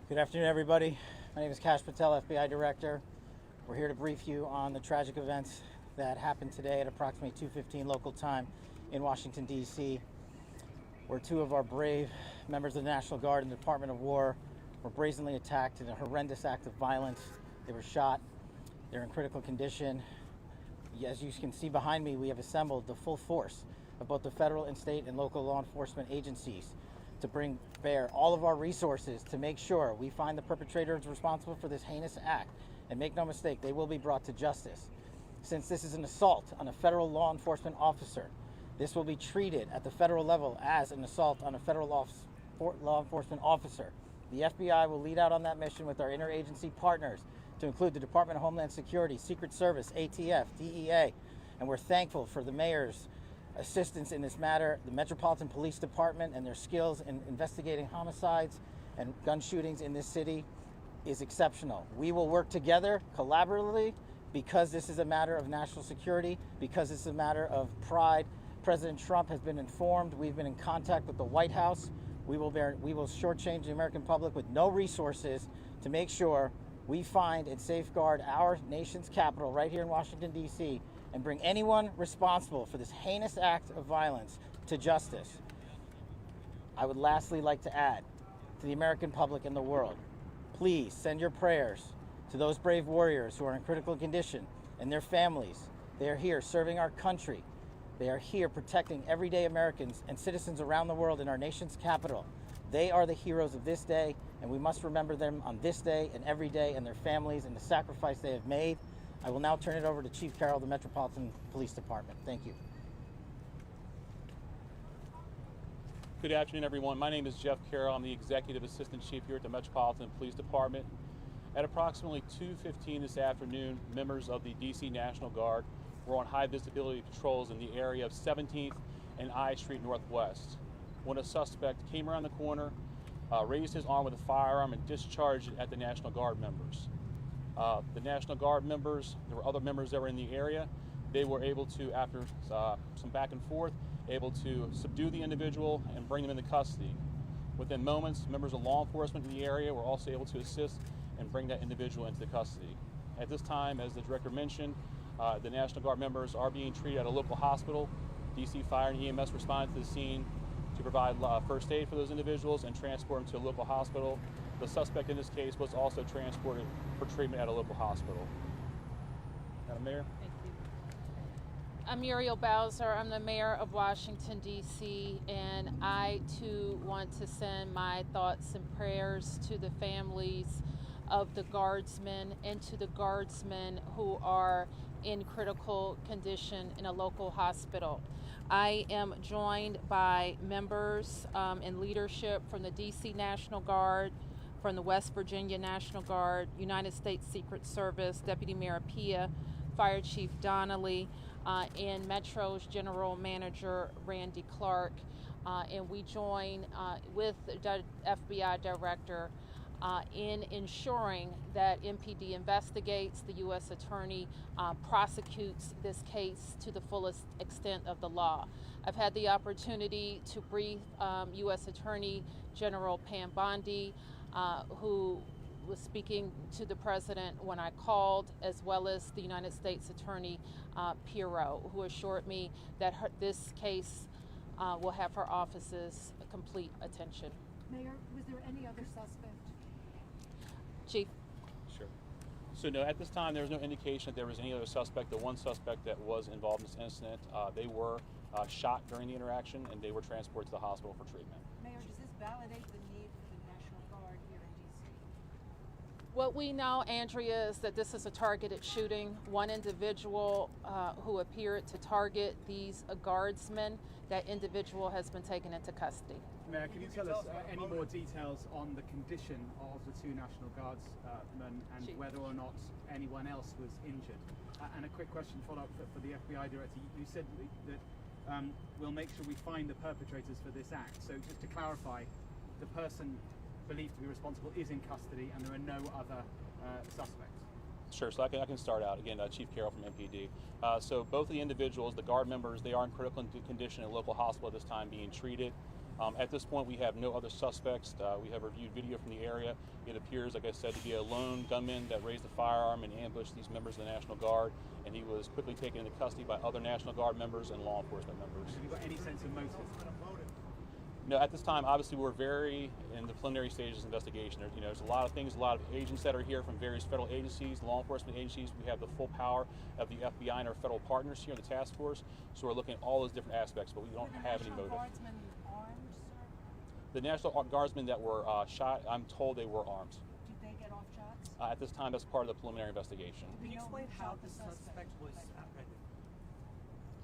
Good afternoon, everybody. My name is Kash Patel, FBI Director. We're here to brief you on the tragic events that happened today at approximately 2:15 local time in Washington, D.C., where two of our brave members of the National Guard and the Department of War were brazenly attacked in a horrendous act of violence. They were shot. They're in critical condition. As you can see behind me, we have assembled the full force of both the federal and state and local law enforcement agencies to bring bear all of our resources to make sure we find the perpetrators responsible for this heinous act. And make no mistake, they will be brought to justice. Since this is an assault on a federal law enforcement officer, this will be treated at the federal level as an assault on a federal law enforcement officer. The FBI will lead out on that mission with our interagency partners, to include the Department of Homeland Security, Secret Service, ATF, DEA, and we're thankful for the mayor's assistance in this matter, the Metropolitan Police Department and their skills in investigating homicides and gun shootings in this city is exceptional. We will work together collaboratively because this is a matter of national security, because this is a matter of pride. President Trump has been informed. We've been in contact with the White House. We will shortchange the American public with no resources to make sure we find and safeguard our nation's capital right here in Washington, D.C., and bring anyone responsible for this heinous act of violence to justice. I would lastly like to add to the American public and the world, please send your prayers to those brave warriors who are in critical condition and their families. They are here serving our country. They are here protecting everyday Americans and citizens around the world in our nation's capital. They are the heroes of this day, and we must remember them on this day and every day, and their families and the sacrifice they have made. I will now turn it over to Chief Carroll of the Metropolitan Police Department. Thank you. Good afternoon, everyone. My name is Jeff Carroll. I'm the Executive Assistant Chief here at the Metropolitan Police Department. At approximately 2:15 this afternoon, members of the DC National Guard were on high visibility patrols in the area of 17th and I Street Northwest when a suspect came around the corner, raised his arm with a firearm, and discharged it at the National Guard members. The National Guard members, there were other members that were in the area. They were able to, after some back and forth, able to subdue the individual and bring them into custody. Within moments, members of law enforcement in the area were also able to assist and bring that individual into custody. At this time, as the director mentioned, the National Guard members are being treated at a local hospital. DC Fire and EMS responded to the scene to provide first aid for those individuals and transport them to a local hospital. The suspect in this case was also transported for treatment at a local hospital. Madam Mayor? Thank you. I'm Muriel Bowser. I'm the mayor of Washington, D.C., and I too want to send my thoughts and prayers to the families of the guardsmen and to the guardsmen who are in critical condition in a local hospital. I am joined by members and leadership from the DC National Guard, from the West Virginia National Guard, United States Secret Service, Deputy Mayor Pia, Fire Chief Donnelly, and Metro's General Manager Randy Clark. And we join with the FBI Director in ensuring that MPD investigates, the U.S. Attorney prosecutes this case to the fullest extent of the law. I've had the opportunity to brief U.S. Attorney General Pam Bondi, who was speaking to the President when I called, as well as the United States Attorney Pirro, who assured me that this case will have her office's complete attention. Mayor, was there any other suspect? Chief. Sure. So no, at this time there was no indication that there was any other suspect. The one suspect that was involved in this incident, they were shot during the interaction and they were transported to the hospital for treatment. Mayor, does this validate the need for the National Guard here in D.C.? What we know, Andrea, is that this is a targeted shooting. One individual who appeared to target these guardsmen, that individual has been taken into custody. Mayor, can you tell us any more details on the condition of the two National Guardsmen and whether or not anyone else was injured? And a quick question follow-up for the FBI Director. You said that we'll make sure we find the perpetrators for this act. So just to clarify, the person believed to be responsible is in custody and there are no other suspects? Sure, so I can start out. Again, Chief Carroll from MPD. So both of the individuals, the guard members, they are in critical condition at a local hospital at this time being treated. At this point, we have no other suspects. We have reviewed video from the area. It appears, like I said, to be a lone gunman that raised a firearm and ambushed these members of the National Guard, and he was quickly taken into custody by other National Guard members and law enforcement members. Have you got any sense of motive? No, at this time, obviously, we're very in the preliminary stages of investigation. There's a lot of things, a lot of agents that are here from various federal agencies, law enforcement agencies. We have the full power of the FBI and our federal partners here in the task force. So we're looking at all those different aspects, but we don't have any motive. Guardsmen armed, sir? The National Guardsmen that were shot, I'm told they were armed. Did they get off shots? At this time, that's part of the preliminary investigation. Do we Can you know explain who how shot the suspect was apprehended?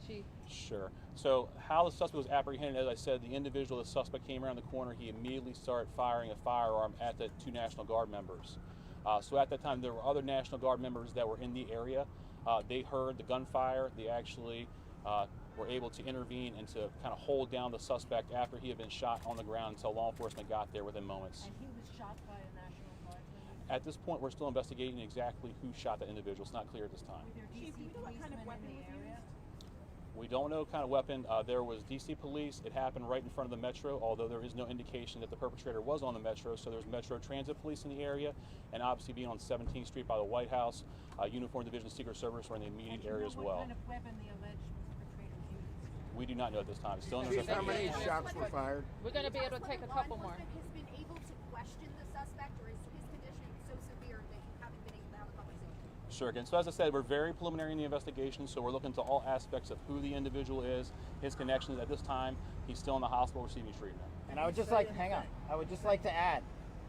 Chief. Sure. So how the suspect was apprehended, as I said, the individual, the suspect came around the corner. He immediately started firing a firearm at the two National Guard members. So at that time, there were other National Guard members that were in the area. They heard the gunfire. They actually were able to intervene and to kind of hold down the suspect after he had been shot on the ground until law enforcement got there within moments. And he was shot by a National Guardsman? At this point, we're still investigating exactly who shot that individual. It's not clear at this time. Were there Chief, DC do you know what kind of policemen weapon in was the area? We don't know what kind of weapon. There was DC police. It happened right in front of the Metro, although there is no indication that the perpetrator was on the Metro. So there's Metro Transit Police in the area, and obviously being on 17th Street by the White House, Uniform Division Secret Service were in the immediate area as well. What kind of weapon the alleged perpetrator used? We do not know at this time. It's still in Chief, how investigation. many shots were fired? We're going to be able to take a couple more. Has been able to question the suspect, or is his condition so severe that you haven't been able to have a conversation? Sure. Again, so as I said, we're very preliminary in the investigation, so we're looking to all aspects of who the individual is, his connections. At this time, he's still in the hospital receiving treatment. And I would just like, hang on, I would just like to add,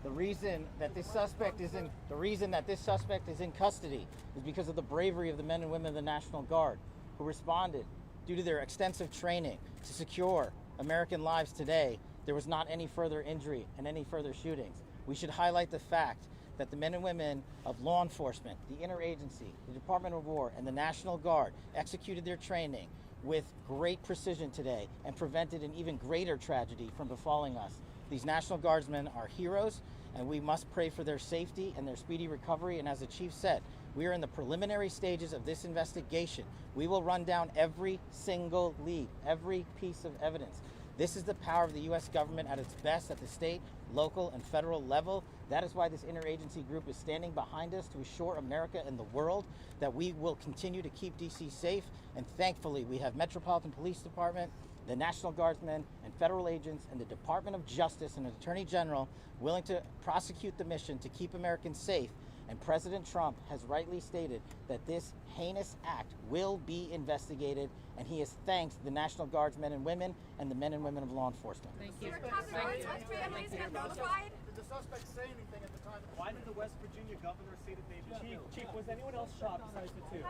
the reason that this suspect is in custody is because of the bravery of the men and women of the National Guard who responded due to their extensive training to secure American lives today. There was not any further injury and any further shootings. We should highlight the fact that the men and women of law enforcement, the interagency, the Department of War, and the National Guard executed their training with great precision today and prevented an even greater tragedy from befalling us. These National Guardsmen are heroes, and we must pray for their safety and their speedy recovery. And as the Chief said, we are in the preliminary stages of this investigation. We will run down every single lead, every piece of evidence. This is the power of the U.S. government at its best at the state, local, and federal level. That is why this interagency group is standing behind us to assure America and the world that we will continue to keep D.C. safe. And thankfully, we have Metropolitan Police Department, the National Guardsmen, and federal agents, and the Department of Justice and Attorney General willing to prosecute the mission to keep Americans safe. And President Trump has rightly stated that this heinous act will be investigated, and he has thanked the National Guard's men and women and the men and women of law enforcement. Thank you. Have families been notified? Did the suspect say anything at the time? Why did the West Virginia governor say that they... Chief, was anyone else shot besides the two?